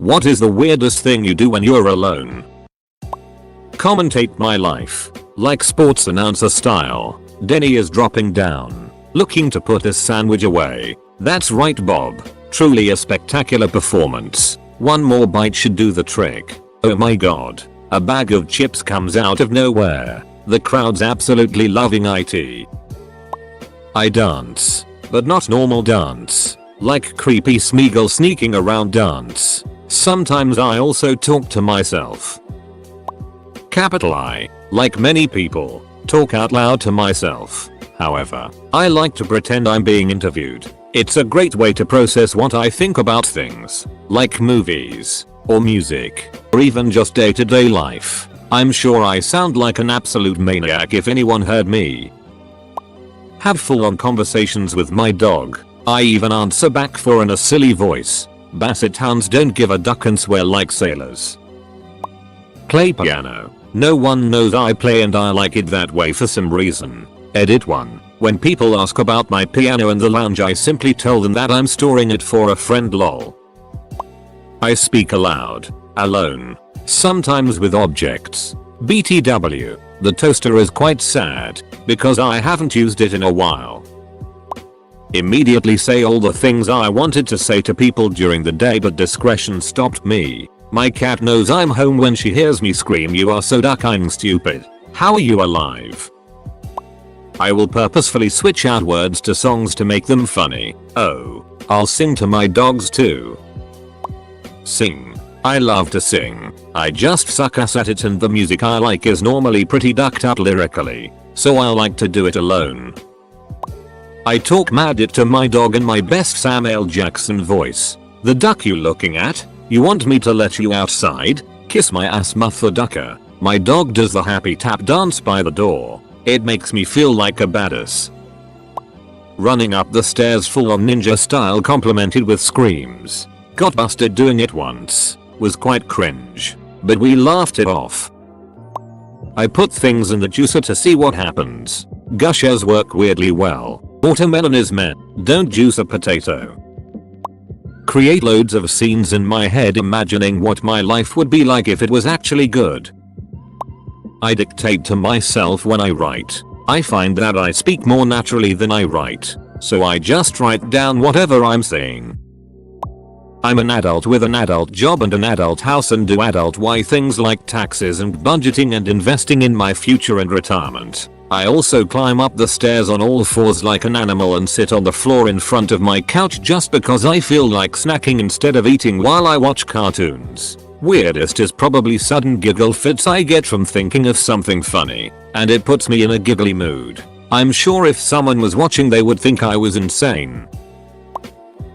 What is the weirdest thing you do when you're alone? Commentate my life. Like sports announcer style. Denny is dropping down. Looking to put his sandwich away. That's right, Bob. Truly a spectacular performance. One more bite should do the trick. Oh my god. A bag of chips comes out of nowhere. The crowd's absolutely loving it. I dance. But not normal dance. Like creepy Smeagol sneaking around dance. Sometimes I also talk to myself. Capital I, like many people, talk out loud to myself. However, I like to pretend I'm being interviewed. It's a great way to process what I think about things, like movies, or music, or even just day-to-day life. I'm sure I sound like an absolute maniac if anyone heard me. Have full-on conversations with my dog. I even answer back for in a silly voice. Basset hounds don't give a duck and swear like sailors. Play piano. No one knows I play and I like it that way for some reason. Edit 1. When people ask about my piano in the lounge, I simply tell them that I'm storing it for a friend, lol. I speak aloud. Alone. Sometimes with objects. BTW. The toaster is quite sad because I haven't used it in a while. Immediately say all the things I wanted to say to people during the day, but discretion stopped me. My cat knows I'm home when she hears me scream, "You are so ducking stupid. How are you alive?" I will purposefully switch out words to songs to make them funny. Oh, I'll sing to my dogs too. Sing. I love to sing. I just suck ass at it, and the music I like is normally pretty ducked up lyrically, so I like to do it alone. I talk mad it to my dog in my best Samuel Jackson voice. "The duck you looking at? You want me to let you outside? Kiss my ass, mother ducker." My dog does the happy tap dance by the door. It makes me feel like a badass. Running up the stairs full on ninja style complimented with screams. Got busted doing it once. Was quite cringe. But we laughed it off. I put things in the juicer to see what happens. Gushers work weirdly well. Watermelon is meh. Don't juice a potato. Create loads of scenes in my head imagining what my life would be like if it was actually good. I dictate to myself when I write. I find that I speak more naturally than I write, so I just write down whatever I'm saying. I'm an adult with an adult job and an adult house and do adult things like taxes and budgeting and investing in my future and retirement. I also climb up the stairs on all fours like an animal and sit on the floor in front of my couch just because I feel like snacking instead of eating while I watch cartoons. Weirdest is probably sudden giggle fits I get from thinking of something funny, and it puts me in a giggly mood. I'm sure if someone was watching they would think I was insane.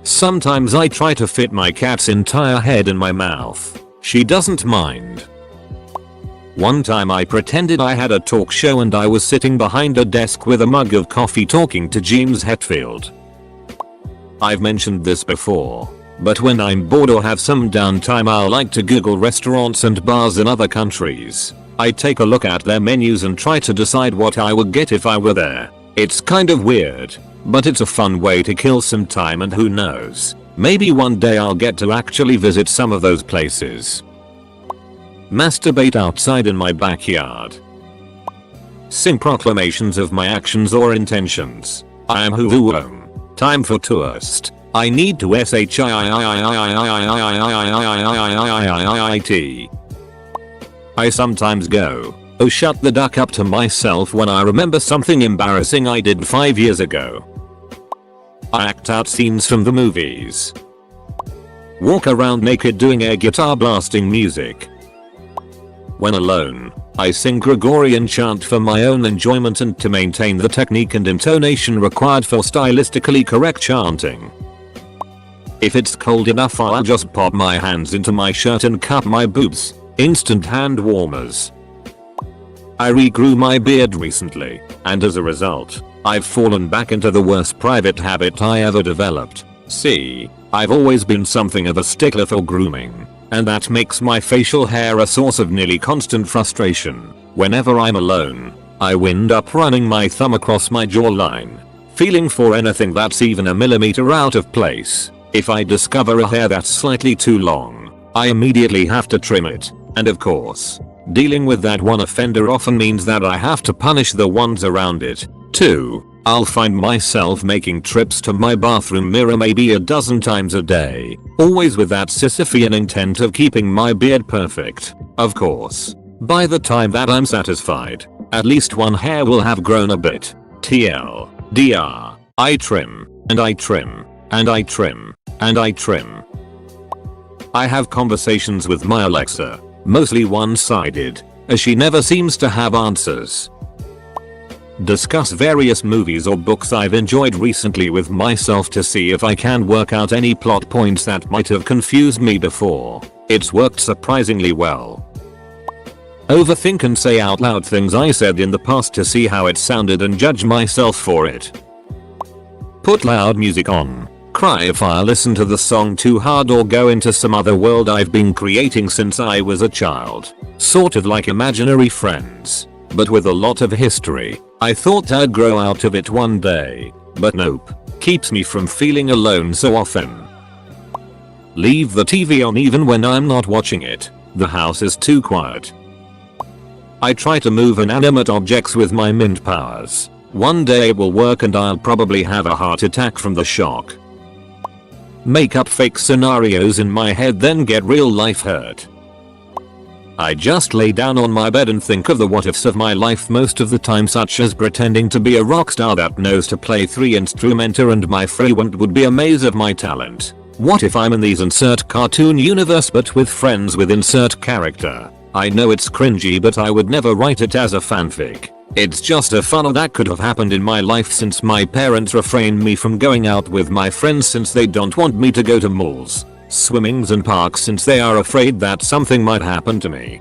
Sometimes I try to fit my cat's entire head in my mouth. She doesn't mind. One time I pretended I had a talk show and I was sitting behind a desk with a mug of coffee talking to James Hetfield. I've mentioned this before, but when I'm bored or have some downtime I like to Google restaurants and bars in other countries. I take a look at their menus and try to decide what I would get if I were there. It's kind of weird, but it's a fun way to kill some time, and who knows, maybe one day I'll get to actually visit some of those places. Masturbate outside in my backyard. Sing proclamations of my actions or intentions. I am who am. Time for toast. I need to shit. I sometimes go, "Oh shut the duck up" to myself when I remember something embarrassing I did 5 years ago. I act out scenes from the movies. Walk around naked doing air guitar blasting music. When alone, I sing Gregorian chant for my own enjoyment and to maintain the technique and intonation required for stylistically correct chanting. If it's cold enough I'll just pop my hands into my shirt and cup my boobs. Instant hand warmers. I regrew my beard recently, and as a result, I've fallen back into the worst private habit I ever developed. See, I've always been something of a stickler for grooming, and that makes my facial hair a source of nearly constant frustration. Whenever I'm alone, I wind up running my thumb across my jawline, feeling for anything that's even a millimeter out of place. If I discover a hair that's slightly too long, I immediately have to trim it. And of course, dealing with that one offender often means that I have to punish the ones around it, too. I'll find myself making trips to my bathroom mirror maybe a dozen times a day, always with that Sisyphean intent of keeping my beard perfect. Of course, by the time that I'm satisfied, at least one hair will have grown a bit. TLDR, I trim, and I trim, and I trim, and I trim. I have conversations with my Alexa, mostly one-sided, as she never seems to have answers. Discuss various movies or books I've enjoyed recently with myself to see if I can work out any plot points that might have confused me before. It's worked surprisingly well. Overthink and say out loud things I said in the past to see how it sounded and judge myself for it. Put loud music on. Cry if I listen to the song too hard or go into some other world I've been creating since I was a child. Sort of like imaginary friends, but with a lot of history. I thought I'd grow out of it one day, but nope. Keeps me from feeling alone so often. Leave the TV on even when I'm not watching it. The house is too quiet. I try to move inanimate objects with my mint powers. One day it will work and I'll probably have a heart attack from the shock. Make up fake scenarios in my head then get real life hurt. I just lay down on my bed and think of the what ifs of my life most of the time, such as pretending to be a rock star that knows to play 3-instrumenter and my frequent would be a maze of my talent. What if I'm in these insert cartoon universe but with friends with insert character? I know it's cringy but I would never write it as a fanfic. It's just a fun that could have happened in my life since my parents refrain me from going out with my friends since they don't want me to go to malls, swimmings and parks since they are afraid that something might happen to me.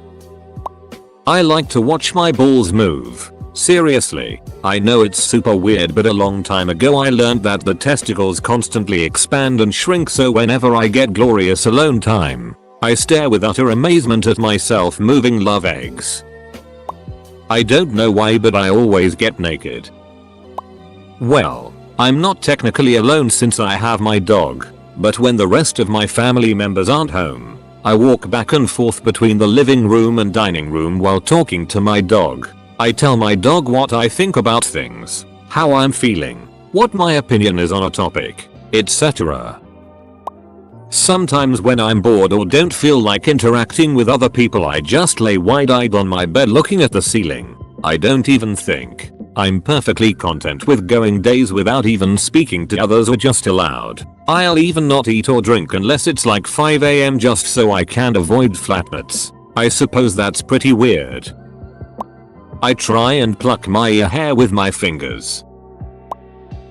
I like to watch my balls move. Seriously, I know it's super weird but a long time ago I learned that the testicles constantly expand and shrink, so whenever I get glorious alone time, I stare with utter amazement at myself moving love eggs. I don't know why but I always get naked. Well, I'm not technically alone since I have my dog. But when the rest of my family members aren't home, I walk back and forth between the living room and dining room while talking to my dog. I tell my dog what I think about things, how I'm feeling, what my opinion is on a topic, etc. Sometimes when I'm bored or don't feel like interacting with other people I just lay wide-eyed on my bed looking at the ceiling. I don't even think. I'm perfectly content with going days without even speaking to others or just aloud. I'll even not eat or drink unless it's like 5 AM just so I can avoid flatness. I suppose that's pretty weird. I try and pluck my ear hair with my fingers.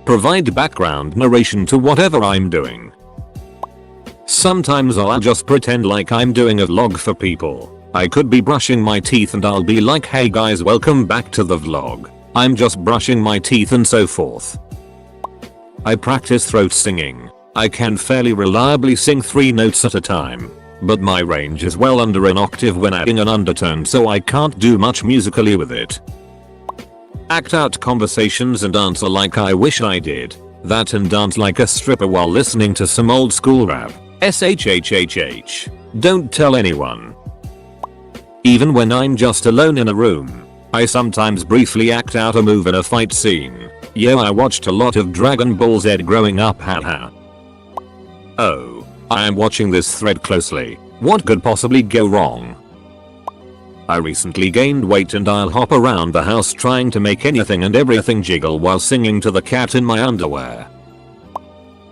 Provide background narration to whatever I'm doing. Sometimes I'll just pretend like I'm doing a vlog for people. I could be brushing my teeth and I'll be like, hey guys, welcome back to the vlog. I'm just brushing my teeth and so forth. I practice throat singing. I can fairly reliably sing 3 notes at a time, but my range is well under an octave when adding an undertone, so I can't do much musically with it. Act out conversations and answer like I wish I did. That and dance like a stripper while listening to some old school rap. SHHHH. Don't tell anyone. Even when I'm just alone in a room, I sometimes briefly act out a move in a fight scene. Yo, I watched a lot of Dragon Ball Z growing up, haha. Oh, I am watching this thread closely. What could possibly go wrong? I recently gained weight and I'll hop around the house trying to make anything and everything jiggle while singing to the cat in my underwear.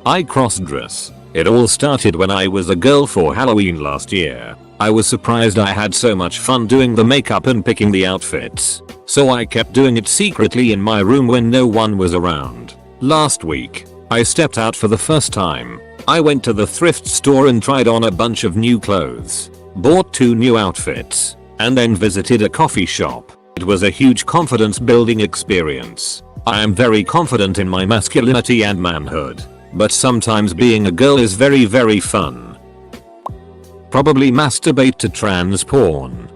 I cross-dress. It all started when I was a girl for Halloween last year. I was surprised I had so much fun doing the makeup and picking the outfits, so I kept doing it secretly in my room when no one was around. Last week, I stepped out for the first time. I went to the thrift store and tried on a bunch of new clothes, bought 2 new outfits, and then visited a coffee shop. It was a huge confidence building experience. I am very confident in my masculinity and manhood, but sometimes being a girl is very fun. Probably masturbate to trans porn.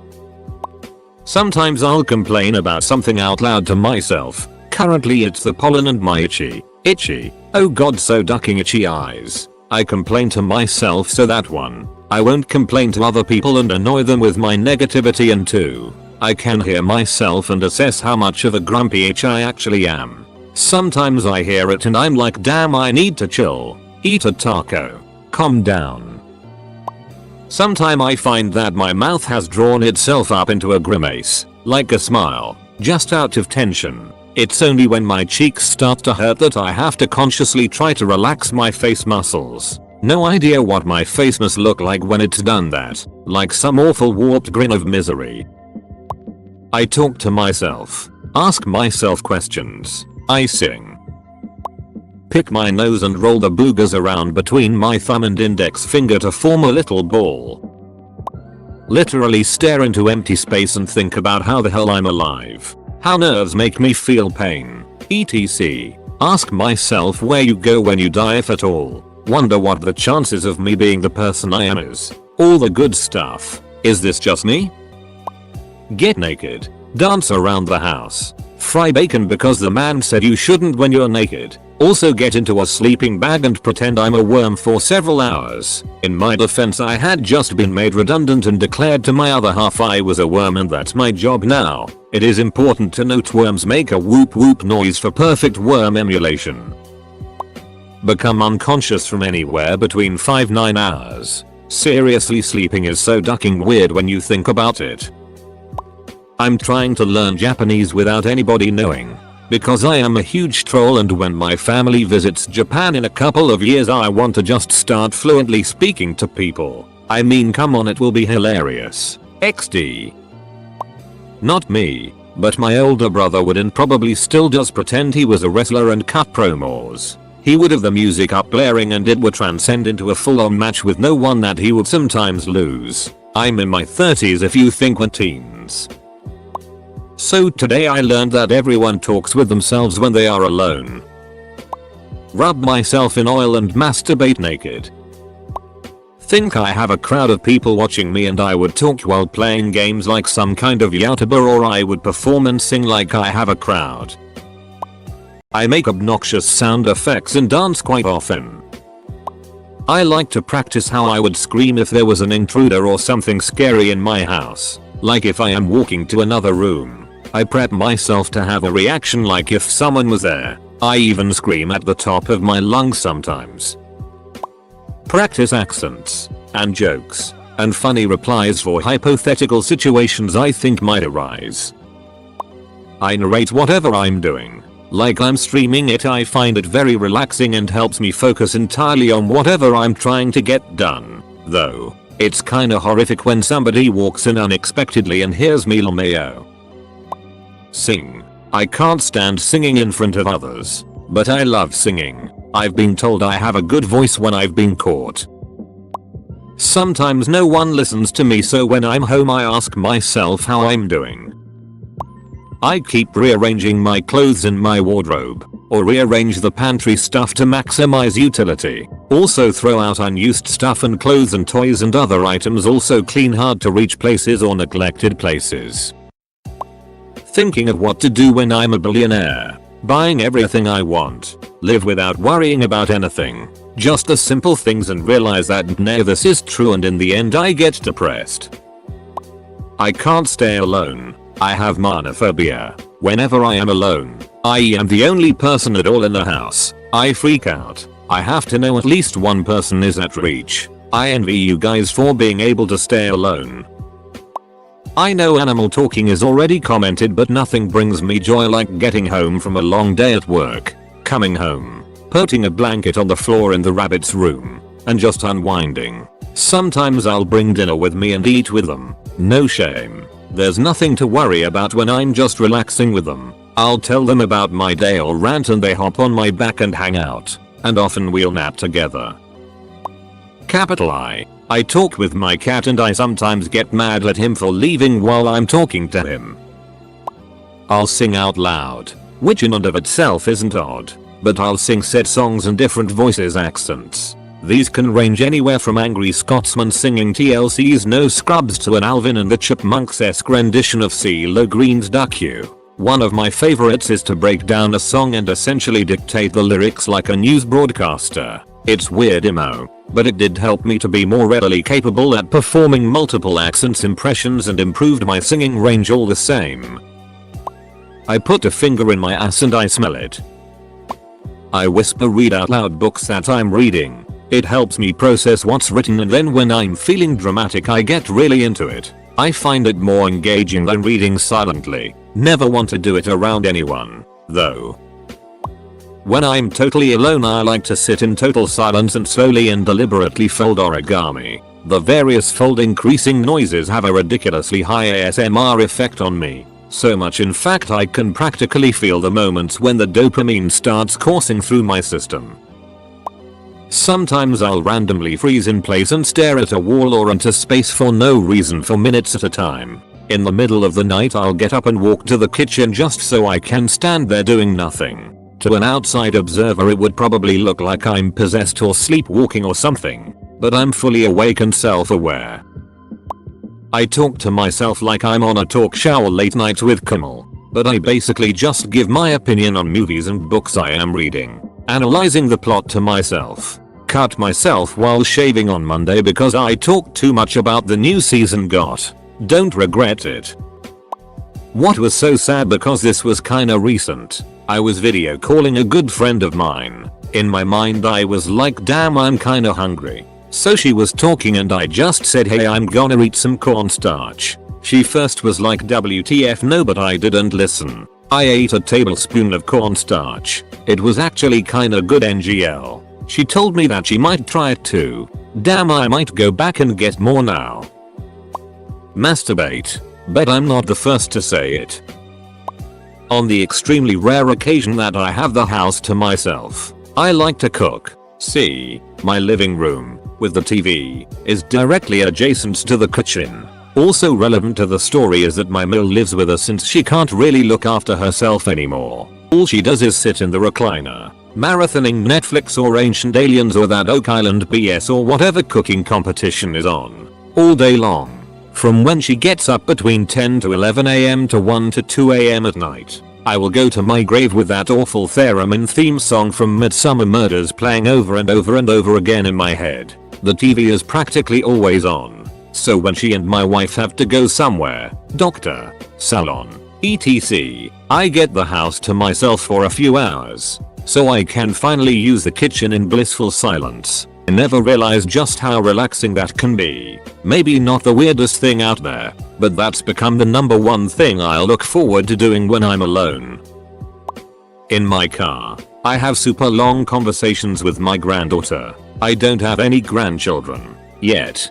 Sometimes I'll complain about something out loud to myself. Currently it's the pollen and my itchy, oh god so ducking itchy eyes. I complain to myself so that one I won't complain to other people and annoy them with my negativity, and 2. I can hear myself and assess how much of a grumpy itch I actually am. Sometimes I hear it and I'm like, damn, I need to chill. Eat a taco. Calm down. Sometime I find that my mouth has drawn itself up into a grimace, like a smile, just out of tension. It's only when my cheeks start to hurt that I have to consciously try to relax my face muscles. No idea what my face must look like when it's done that, like some awful warped grin of misery. I talk to myself, ask myself questions, I sing. Pick my nose and roll the boogers around between my thumb and index finger to form a little ball. Literally stare into empty space and think about how the hell I'm alive. How nerves make me feel pain, etc. Ask myself where you go when you die, if at all. Wonder what the chances of me being the person I am is. All the good stuff. Is this just me? Get naked. Dance around the house. Fry bacon because the man said you shouldn't when you're naked. Also get into a sleeping bag and pretend I'm a worm for several hours. In my defense, I had just been made redundant and declared to my other half I was a worm, and that's my job now. It is important to note worms make a whoop whoop noise for perfect worm emulation. Become unconscious from anywhere between 5-9 hours. Seriously, sleeping is so ducking weird when you think about it. I'm trying to learn Japanese without anybody knowing. Because I am a huge troll, and when my family visits Japan in a couple of years I want to just start fluently speaking to people. I mean, come on, it will be hilarious. XD. Not me, but my older brother would, and probably still does, pretend he was a wrestler and cut promos. He would have the music up blaring and it would transcend into a full-on match with no one that he would sometimes lose. I'm in my 30s if you think we're teens. So today I learned that everyone talks with themselves when they are alone. Rub myself in oil and masturbate naked. Think I have a crowd of people watching me and I would talk while playing games like some kind of YouTuber, or I would perform and sing like I have a crowd. I make obnoxious sound effects and dance quite often. I like to practice how I would scream if there was an intruder or something scary in my house. Like if I am walking to another room. I prep myself to have a reaction like if someone was there. I even scream at the top of my lungs sometimes. Practice accents, and jokes, and funny replies for hypothetical situations I think might arise. I narrate whatever I'm doing. Like I'm streaming it. I find it very relaxing and helps me focus entirely on whatever I'm trying to get done. Though, it's kinda horrific when somebody walks in unexpectedly and hears me LMAO. Sing. I can't stand singing in front of others, but I love singing. I've been told I have a good voice when I've been caught. Sometimes no one listens to me, so when I'm home I ask myself how I'm doing. I keep rearranging my clothes in my wardrobe, or rearrange the pantry stuff to maximize utility. Also throw out unused stuff and clothes and toys and other items. Also clean hard to reach places or neglected places. Thinking of what to do when I'm a billionaire. Buying everything I want. Live without worrying about anything. Just the simple things, and realize that none of this is true, and in the end I get depressed. I can't stay alone. I have monophobia. Whenever I am alone, I am the only person at all in the house, I freak out. I have to know at least one person is at reach. I envy you guys for being able to stay alone. I know animal talking is already commented, but nothing brings me joy like getting home from a long day at work, coming home, putting a blanket on the floor in the rabbit's room, and just unwinding. Sometimes I'll bring dinner with me and eat with them. No shame. There's nothing to worry about when I'm just relaxing with them. I'll tell them about my day or rant and they hop on my back and hang out. And often we'll nap together. Capital I talk with my cat and I sometimes get mad at him for leaving while I'm talking to him. I'll sing out loud, which in and of itself isn't odd, but I'll sing set songs in different voices accents. These can range anywhere from angry Scotsman singing TLC's No Scrubs to an Alvin and the Chipmunks-esque rendition of CeeLo Green's Duck You. One of my favorites is to break down a song and essentially dictate the lyrics like a news broadcaster. It's weird but it did help me to be more readily capable at performing multiple accents impressions and improved my singing range all the same. I put a finger in my ass and I smell it. I whisper read out loud books that I'm reading. It helps me process what's written, and then when I'm feeling dramatic I get really into it. I find it more engaging than reading silently. Never want to do it around anyone, though. When I'm totally alone I like to sit in total silence and slowly and deliberately fold origami. The various folding creasing noises have a ridiculously high ASMR effect on me. So much in fact I can practically feel the moments when the dopamine starts coursing through my system. Sometimes I'll randomly freeze in place and stare at a wall or into space for no reason for minutes at a time. In the middle of the night I'll get up and walk to the kitchen just so I can stand there doing nothing. To an outside observer it would probably look like I'm possessed or sleepwalking or something, but I'm fully awake and self-aware. I talk to myself like I'm on a talk show late night with Kimmel, but I basically just give my opinion on movies and books I am reading, analyzing the plot to myself. Cut myself while shaving on Monday because I talked too much about the new season got. Don't regret it. What was so sad because this was kinda recent. I was video calling a good friend of mine. In my mind I was like damn I'm kinda hungry. So she was talking and I just said hey I'm gonna eat some cornstarch. She first was like WTF no but I didn't listen. I ate a tablespoon of cornstarch. It was actually kinda good NGL. She told me that she might try it too. Damn I might go back and get more now. Masturbate. Bet I'm not the first to say it. On the extremely rare occasion that I have the house to myself, I like to cook. See, my living room, with the TV, is directly adjacent to the kitchen. Also relevant to the story is that my Mill lives with us since she can't really look after herself anymore. All she does is sit in the recliner, marathoning Netflix or Ancient Aliens or that Oak Island BS or whatever cooking competition is on, all day long. From when she gets up between 10 to 11 am to 1 to 2 am at night. I will go to my grave with that awful theremin theme song from Midsummer Murders playing over and over and over again in my head. The TV is practically always on. So when she and my wife have to go somewhere, doctor, salon, etc., I get the house to myself for a few hours. So I can finally use the kitchen in blissful silence. I never realized just how relaxing that can be. Maybe not the weirdest thing out there, but that's become the #1 thing I look forward to doing when I'm alone. In my car, I have super long conversations with my granddaughter. I don't have any grandchildren yet.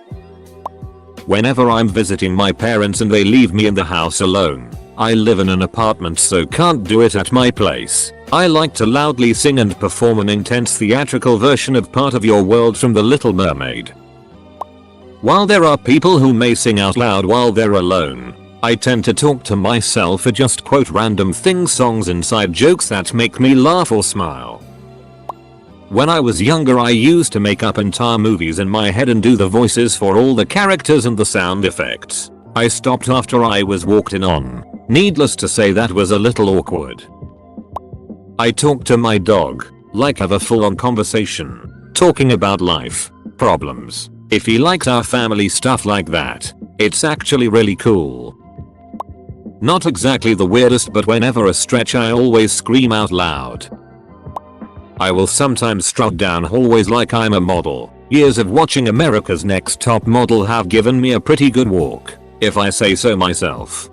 Whenever I'm visiting my parents and they leave me in the house alone, I live in an apartment so can't do it at my place. I like to loudly sing and perform an intense theatrical version of Part of Your World from The Little Mermaid. While there are people who may sing out loud while they're alone, I tend to talk to myself or just quote random things, songs, inside jokes that make me laugh or smile. When I was younger I used to make up entire movies in my head and do the voices for all the characters and the sound effects. I stopped after I was walked in on. Needless to say that was a little awkward. I talk to my dog, like have a full-on conversation, talking about life, problems. If he likes our family stuff like that, it's actually really cool. Not exactly the weirdest, but whenever a stretch I always scream out loud. I will sometimes strut down hallways like I'm a model. Years of watching America's Next Top Model have given me a pretty good walk, if I say so myself.